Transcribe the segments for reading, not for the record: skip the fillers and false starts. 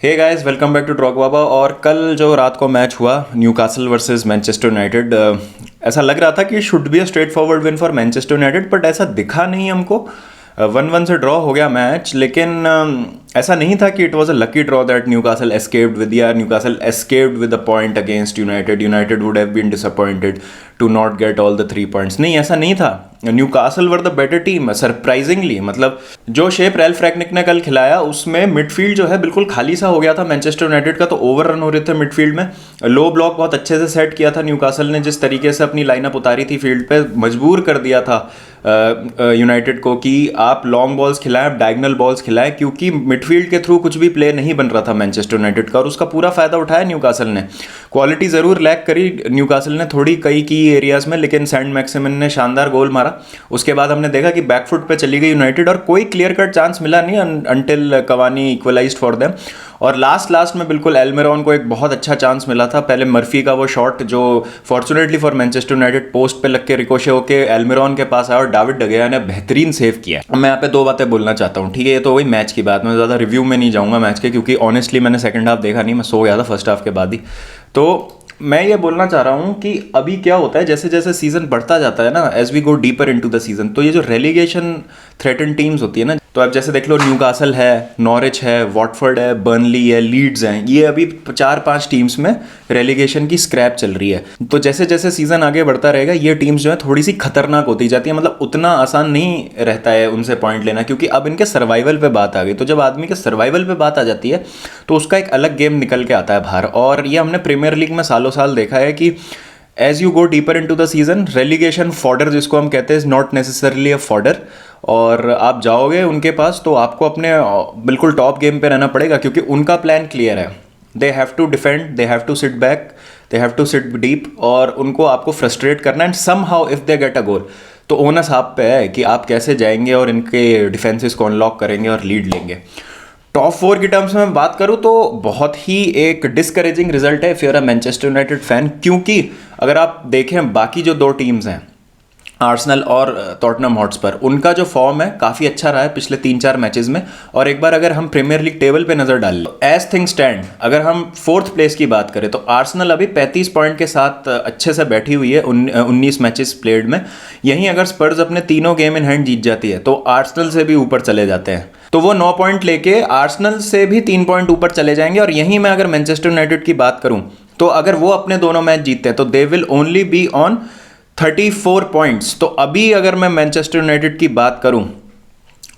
Hey guys, welcome back to ड्रॉग बाबा। और कल जो रात को मैच हुआ न्यूकासल वर्सेस मैनचेस्टर यूनाइटेड, ऐसा लग रहा था कि should be a straight forward win for Manchester United, but ऐसा दिखा नहीं हमको। 1-1 से ड्रॉ हो गया मैच, लेकिन ऐसा नहीं था कि it was a lucky draw that Newcastle escaped with, या Newcastle escaped with a point against United. United would have been disappointed to not get all the 3 points. नहीं, ऐसा नहीं था। Newcastle were the better team surprisingly. मतलब जो shape Ralph रैंगनिक ने कल खिलाया उसमें मिडफील्ड जो है बिल्कुल खाली सा हो गया था मैनचेस्टर यूनाइटेड का। तो ओवर रन हो रहे थे मिडफील्ड में। लो ब्लॉक बहुत अच्छे से सेट किया था न्यूकासल ने, जिस तरीके से अपनी लाइनअप उतारी थी फील्ड पे, मजबूर कर दिया था यूनाइटेड को कि आप लॉन्ग बॉल्स खिलाएं, आप डायगोनल बॉल्स खिलाएं, क्योंकि मिडफील्ड के थ्रू कुछ भी प्ले नहीं बन रहा था मैनचेस्टर यूनाइटेड का। और उसका पूरा फायदा उठाया न्यूकासल ने। क्वालिटी ज़रूर लैक करी न्यूकासल ने थोड़ी कई की एरियाज में, लेकिन सेंट मैक्सिमन ने शानदार गोल मारा। उसके बाद हमने देखा कि बैकफुट पे चली गई यूनाइटेड और कोई क्लियर कट चांस मिला नहीं until Cavani equalised for them. और लास्ट में बिल्कुल एल्मिरॉन को एक बहुत अच्छा चांस मिला था। पहले मर्फी का वो शॉट जो fortunately for Manchester United post पे लग के रिकोशे होके एल्मिरॉन के पास आया और डेविड डगेया ने बेहतरीन सेव किया। मैं यहाँ पे 2 बातें बोलना चाहता हूँ, ठीक है। ये तो वही मैच की बात, मैं ज़्यादा रिव्यू में नहीं जाऊँगा मैच के, क्योंकि ऑनेस्टली मैंने सेकंड हाफ देखा नहीं, मैं सो गया था फर्स्ट हाफ के बाद ही। तो मैं ये बोलना चाह रहा हूँ कि अभी क्या होता है, जैसे जैसे सीजन बढ़ता जाता है ना, as we go deeper into the season, तो ये जो रेलीगेशन थ्रेटन टीम्स होती है ना, तो अब जैसे देख लो न्यूकासल है, नॉरिच है, वॉटफोर्ड है, बर्नली है, लीड्स हैं, ये अभी 4-5 टीम्स में रेलीगेशन की स्क्रैप चल रही है। तो जैसे जैसे सीजन आगे बढ़ता रहेगा ये टीम्स जो है थोड़ी सी खतरनाक होती जाती है। मतलब उतना आसान नहीं रहता है उनसे पॉइंट लेना, क्योंकि अब इनके सर्वाइवल पे बात आ गई। तो जब आदमी के सर्वाइवल पे बात आ जाती है तो उसका एक अलग गेम निकल के आता है बाहर। और ये हमने प्रीमियर लीग में सालों साल देखा है कि as you go deeper into the season, relegation fodder जिसको हम कहते हैं, is not necessarily a fodder. और आप जाओगे उनके पास तो आपको अपने बिल्कुल टॉप गेम पे रहना पड़ेगा, क्योंकि उनका प्लान क्लियर है। They have to defend, they have to sit back, they have to sit deep, और उनको आपको फ्रस्ट्रेट करना। And somehow if they get a goal तो ओनस आप पे है कि आप कैसे जाएंगे और इनके डिफेंसेस को अनलॉक करेंगे और लीड लेंगे। टॉप 4 की टर्म्स में बात करूं तो बहुत ही एक डिस्करेजिंग रिजल्ट है if you are a Manchester United fan, क्योंकि अगर आप देखें बाकी जो 2 टीम्स हैं, आर्सेनल और टॉटनहम हॉटस्पर, उनका जो फॉर्म है काफ़ी अच्छा रहा है पिछले 3-4 मैचेस में। और एक बार अगर हम प्रीमियर लीग टेबल पे नज़र डाल लें, एज थिंग स्टैंड, अगर हम 4th प्लेस की बात करें तो आर्सेनल अभी 35 पॉइंट के साथ अच्छे से बैठी हुई है 19 मैचेस प्लेड में। यहीं अगर स्पर्स अपने तीनों गेम इन हैंड जीत जाती है तो आर्सेनल से भी ऊपर चले जाते हैं। तो वो 9 पॉइंट लेके आर्सेनल से भी 3 पॉइंट ऊपर चले जाएंगे। और यहीं मैं अगर मैनचेस्टर यूनाइटेड की बात करूं तो अगर वो अपने दोनों मैच जीतते हैं तो they will only be on 34 points. तो अभी अगर मैं मैनचेस्टर यूनाइटेड की बात करूं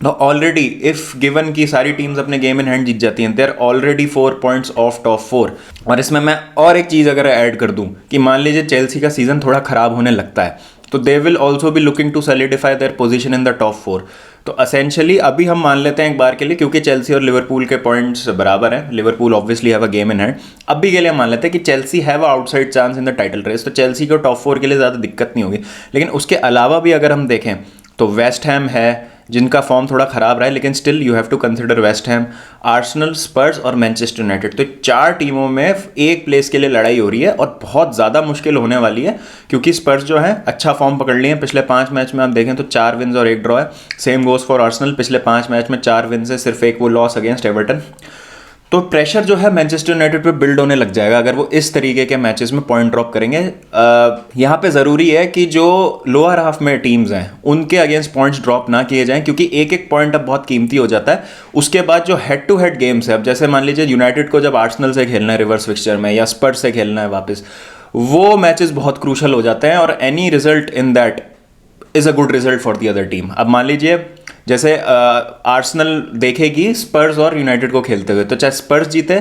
तो ऑलरेडी इफ गिवन की सारी टीम्स अपने गेम इन हैंड जीत जाती हैं, they are already 4 points off top 4। और इसमें मैं और एक चीज़ अगर ऐड कर दूं कि मान लीजिए चेल्सी का सीजन थोड़ा खराब होने लगता है तो they will also be looking to solidify their position in the top 4। तो असेंशियली अभी हम मान लेते हैं एक बार के लिए, क्योंकि चेल्सी और लिवरपूल के पॉइंट्स बराबर हैं, Liverpool obviously have a game in hand, अभी के लिए मान लेते हैं कि Chelsea have a outside chance in the title race. तो चेल्सी को टॉप 4 के लिए ज़्यादा दिक्कत नहीं होगी। लेकिन उसके अलावा भी अगर हम देखें तो वेस्ट हैम है जिनका फॉर्म थोड़ा खराब रहा है, लेकिन still you have to consider West Ham, Arsenal, Spurs और मैनचेस्टर यूनाइटेड। तो 4 टीमों में एक प्लेस के लिए लड़ाई हो रही है और बहुत ज़्यादा मुश्किल होने वाली है, क्योंकि स्पर्स जो है अच्छा फॉर्म पकड़ लिए हैं। पिछले 5 मैच में आप देखें तो 4 विन्स और 1 ड्रॉ है। सेम गोज फॉर आर्सेनल, पिछले 5 मैच में 4 विन्स है, सिर्फ एक वो लॉस अगेंस्ट एवर्टन। तो प्रेशर जो है मैनचेस्टर यूनाइटेड पे बिल्ड होने लग जाएगा अगर वो इस तरीके के मैचेस में पॉइंट ड्रॉप करेंगे। यहाँ पे ज़रूरी है कि जो लोअर हाफ में टीम्स हैं उनके अगेंस्ट पॉइंट्स ड्रॉप ना किए जाएं, क्योंकि एक एक पॉइंट अब बहुत कीमती हो जाता है। उसके बाद जो हेड टू हेड गेम्स है, अब जैसे मान लीजिए यूनाइटेड को जब आर्सेनल से खेलना है रिवर्स फिक्सचर में, या स्पर्स से खेलना है वापस, वो मैचेस बहुत क्रूशल हो जाते हैं। और any result in that is a good result for the other team. अब मान लीजिए जैसे आर्सेनल देखेगी स्पर्स और यूनाइटेड को खेलते हुए, तो चाहे स्पर्स जीते,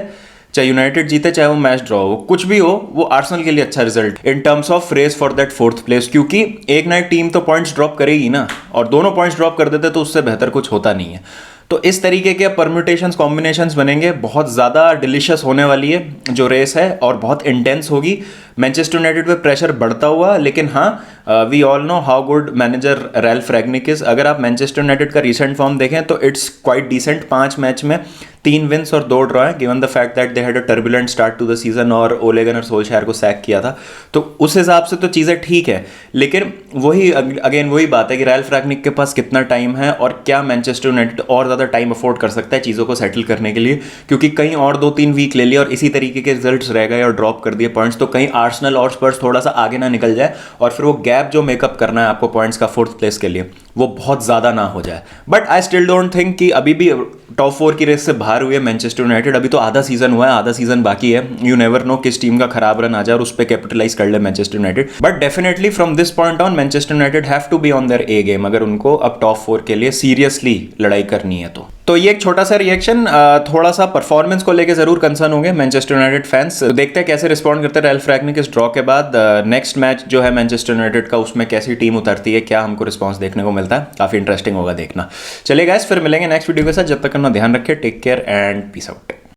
चाहे यूनाइटेड जीते, चाहे वो मैच ड्रॉ हो, कुछ भी हो, वो आर्सेनल के लिए अच्छा result in terms of race for that 4th place. क्योंकि एक ना एक टीम तो पॉइंट्स ड्रॉप करेगी ना, और दोनों पॉइंट्स ड्रॉप कर देते तो उससे बेहतर कुछ होता नहीं है। तो इस तरीके के परम्यूटेशंस, कॉम्बिनेशंस बनेंगे। बहुत ज़्यादा डिलीशियस होने वाली है जो रेस है और बहुत इंटेंस होगी। मैनचेस्टर यूनाइटेड पे प्रेशर बढ़ता हुआ, लेकिन हाँ we all know how good manager Ralf Rangnick is. अगर आप मैनचेस्टर यूनाइटेड का रिसेंट फॉर्म देखें तो इट्स क्वाइट डिसेंट। 5 मैच में 3 विन्स और 2 ड्रॉ है, given the fact that they had a turbulent start to the season और Ole गुनर सोल्शायर को सैक किया था, तो उस हिसाब से तो चीज़ें ठीक है। लेकिन वही अगेन वही बात है कि रैल्फ रैग्निक के पास कितना टाइम है और क्या मैनचेस्टर यूनाइटेड और ज़्यादा टाइम अफोर्ड कर सकता है चीज़ों को सेटल करने के लिए, क्योंकि कहीं और 2-3 वीक ले लिया और इसी तरीके के रिजल्ट्स रह गए और ड्रॉप कर दिए पॉइंट्स, तो कहीं आर्सेनल और स्पर्स थोड़ा सा आगे ना निकल जाए और फिर वो गैप जो मेकअप करना है आपको पॉइंट्स का 4th प्लेस के लिए वो बहुत ज़्यादा ना हो जाए। But I still don't think कि अभी भी टॉप 4 की रेस से बाहर हुई है मैनचेस्टर यूनाइटेड। अभी तो आधा सीजन हुआ है, आधा सीजन बाकी है। यू नेवर नो किस टीम का खराब रन आ जाए और उस पर कैपिटलाइज कर ले Manchester United. But definitely from this point on Manchester United have to be on their a game अगर उनको अब टॉप 4 के लिए सीरियसली लड़ाई करनी है तो ये एक छोटा सा रिएक्शन। थोड़ा सा परफॉर्मेंस को लेके जरूर कंसर्न होंगे मैनचेस्टर यूनाइटेड फैंस। देखते हैं कैसे रिस्पॉन्ड करते हैं रैल्फ रैग्निक इस ड्रॉ के बाद। नेक्स्ट मैच जो है मैनचेस्टर यूनाइटेड का, उसमें कैसी टीम उतरती है, क्या हमको रिस्पॉन्स देखने को मिलता है, काफी इंटरेस्टिंग होगा देखना। चलिए गाइस, फिर मिलेंगे नेक्स्ट वीडियो के साथ। जब तक अपना ध्यान रखें, take care and peace out.